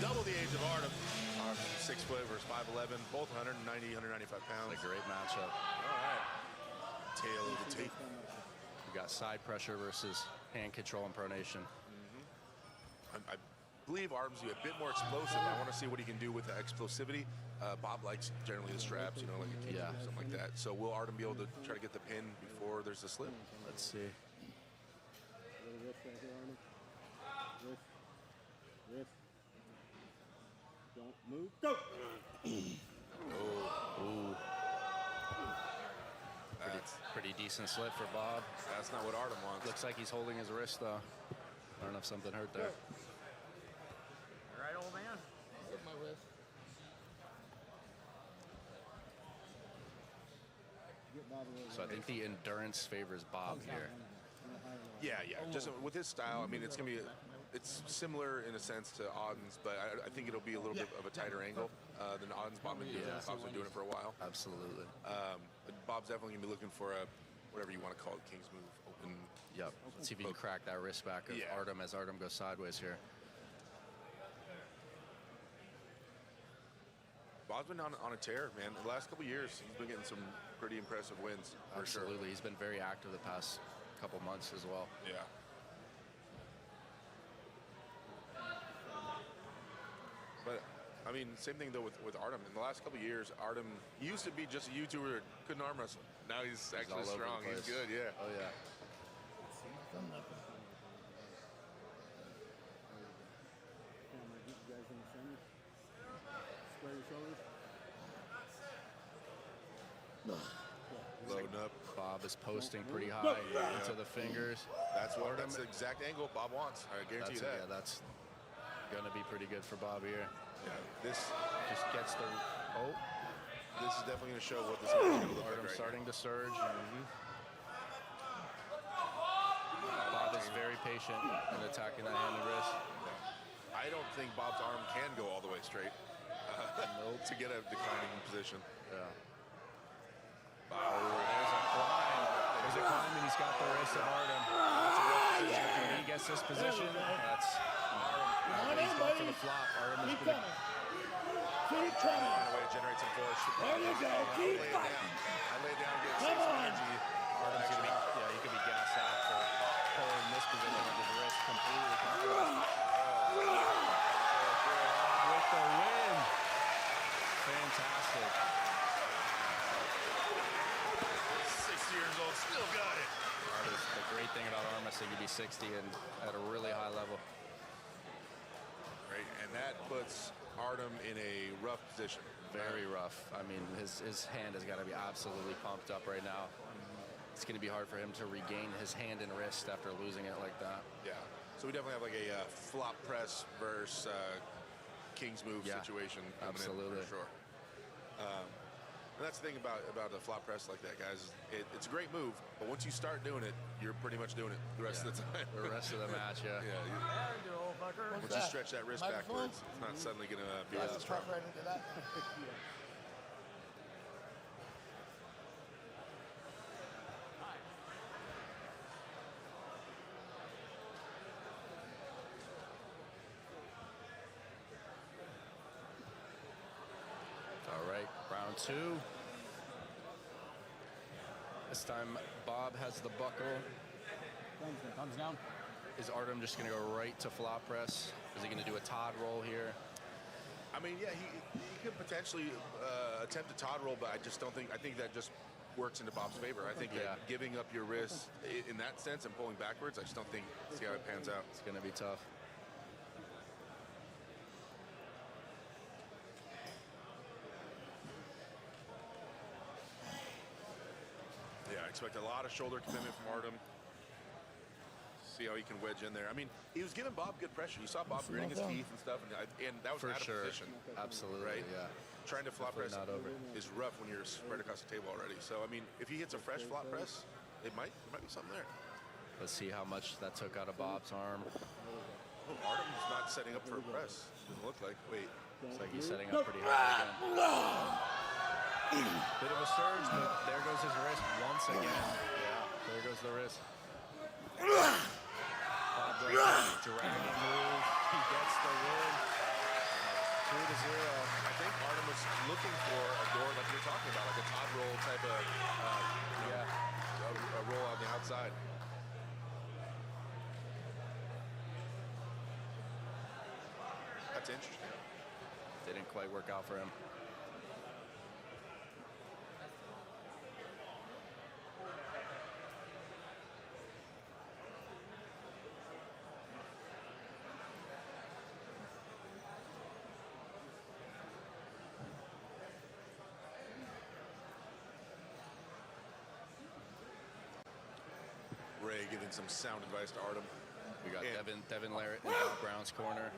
double the age of Artem. 6 foot versus 5'11", both 190, 195 pounds. It's a great matchup. All right. Tail of the tape. We got side pressure versus hand control and pronation. I believe Artem's a bit more explosive. I want to see what he can do with the explosivity. Bob likes generally the straps, you know, like a kick or something like that. So will Artem be able to try to get the pin before there's a slip? Let's see. Little wrist right here, Artem. Wrist. Wrist. Don't move. Go! Pretty decent slip for Bob. That's not what Artem wants. Looks like he's holding his wrist, though. I don't know if something hurt there. All right, old man? Hit my wrist. Get Bob a little So I think the endurance favors Bob here. Yeah. Just with his style, I mean, it's gonna be, it's similar in a sense to Auden's, but I think it'll be a little bit of a tighter angle than Auden's. Bob's been doing it for a while. Absolutely. Bob's definitely gonna be looking for a, whatever you want to call it, King's move, open. Yep. Let's see if you can crack that wrist back of Artem as Artem goes sideways here. Bob's been on a tear, man. The last couple years, he's been getting some pretty impressive wins. For Absolutely. Sure. He's been very active the past couple months as well. Yeah. But, I mean, same thing, though, with Artem. In the last couple years, Artem used to be just a YouTuber that couldn't arm wrestle. Now he's actually strong. He's good, yeah. Oh, yeah. Camera, get you guys in the center. Square your shoulders. Loading up. Bob is posting pretty high into the fingers. That's the exact angle Bob wants. I guarantee you that. Yeah, that's going to be pretty good for Bob here. Yeah, this just gets the... Oh. This is definitely going to show what this is going to look like right starting now. to surge. Bob is very patient in attacking that hand and wrist. I don't think Bob's arm can go all the way straight to get a declining position. Yeah. Oh, there's a climb. There's a climb, and he's got the wrist of Artem. That's a rough position. When he gets this position, that's Artem. He's going for the flop. Artem is going to... Keep coming. Find a way to generate some force. There you go. Keep fighting. I lay down and get Come some on. energy. Artem's going to be, he could be gassed out for pulling this position with his wrist completely compromised. With the win. Fantastic. 60 years old, still got it. The great thing about arm wrestling, you'd be 60 and at a really high level. Right, and that puts Artem in a rough position. Very rough. I mean, his hand has got to be absolutely pumped up right now. It's going to be hard for him to regain his hand and wrist after losing it like that. Yeah. So we definitely have like a flop press versus King's move situation. Absolutely. For sure. And that's the thing about the flop press like that, guys. It's a great move, but once you start doing it, you're pretty much doing it the rest of the time. The rest of the match, Once you stretch that wrist backwards, it's not suddenly going to be as strong. Right into that. All right, round two. This time, Bob has the buckle. Thumbs down. Is Artem just going to go right to flop press? Is he going to do a Todd roll here? I mean, yeah, he could potentially attempt a Todd roll, but I just don't think, I think that just works into Bob's favor. I think that giving up your wrist in that sense and pulling backwards, I just don't think, see how it pans out. It's going to be tough. Yeah, I expect a lot of shoulder commitment from Artem. See how he can wedge in there. I mean, he was giving Bob good pressure. You saw Bob gritting his teeth and stuff, and that was out of position. Absolutely, right? Yeah. Trying to flop press not over. is rough when you're spread across the table already. So, I mean, if he hits a fresh flop press, there might be something there. Let's see how much that took out of Bob's arm. Oh, Artem's not setting up for a press. Doesn't look like. Wait. Looks like he's setting up pretty high again. Bit of a surge, but there goes his wrist once again. Yeah, there goes the wrist. Bob breaks dragon move. He gets the win. I think Artem was looking for a door like you're talking about, like a Todd roll type of, a roll on the outside. That's interesting. Didn't quite work out for him. Ray giving some sound advice to Artem. We got Devin Larrett in Bob Brown's corner.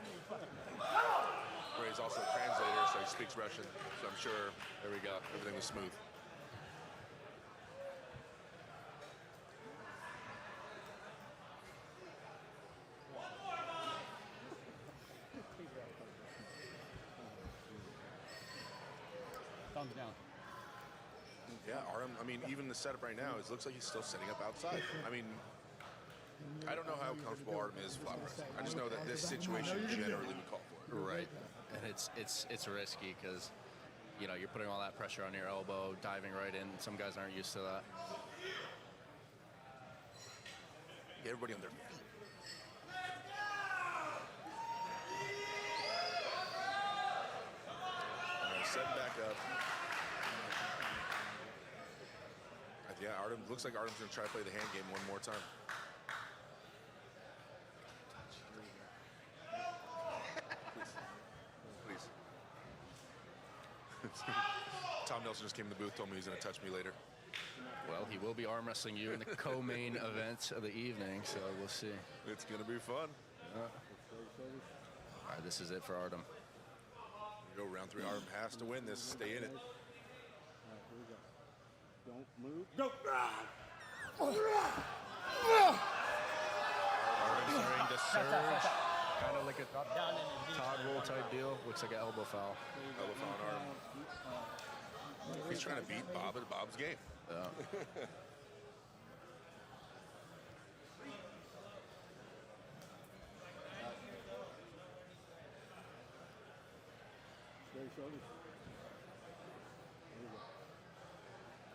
Ray's also a translator, so he speaks Russian. So I'm sure, there we go, everything was smooth. Thumbs down. Yeah, Artem, I mean, even the setup right now, it looks like he's still setting up outside. I mean, I don't know how comfortable Artem is flat wrestling. I just know that this situation generally would call for it. Right, and it's risky because, you know, you're putting all that pressure on your elbow, diving right in. Some guys aren't used to that. Get everybody on their feet. All right, setting back up. Yeah, Artem looks like Artem's gonna try to play the hand game one more time. Please. Tom Nelson just came in the booth, told me he's gonna touch me later. Well, he will be arm wrestling you in the co-main event of the evening, so we'll see. It's gonna be fun. All right, this is it for Artem. Go round 3. Artem has to win this. Stay in it. Don't move. Go! Artem starting to surge, kind of like a Todd roll type deal. Looks like an elbow foul. Elbow foul on Artem. He's trying to beat Bob at Bob's game. Yeah. Straight shoulders. There you go.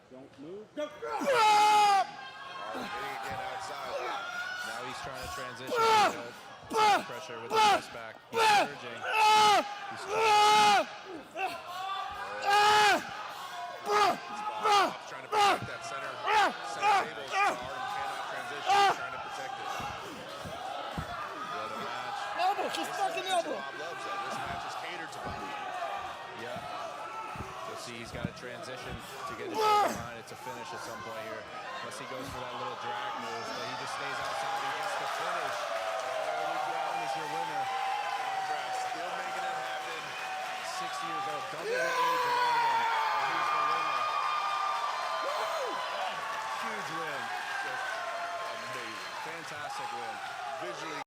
Don't move. Go! Artem hitting again outside. Now he's trying to transition. Pressure with the press back. He's surging. He's Bob's trying to protect that center table. So Artem cannot transition. He's trying to protect it. What a match. Elbow! Just fucking elbow! Bob loves that. This match is catered to Bob. Yeah. So see, he's got to transition to get his line. It's a finish at some point here. Unless he goes for that little drag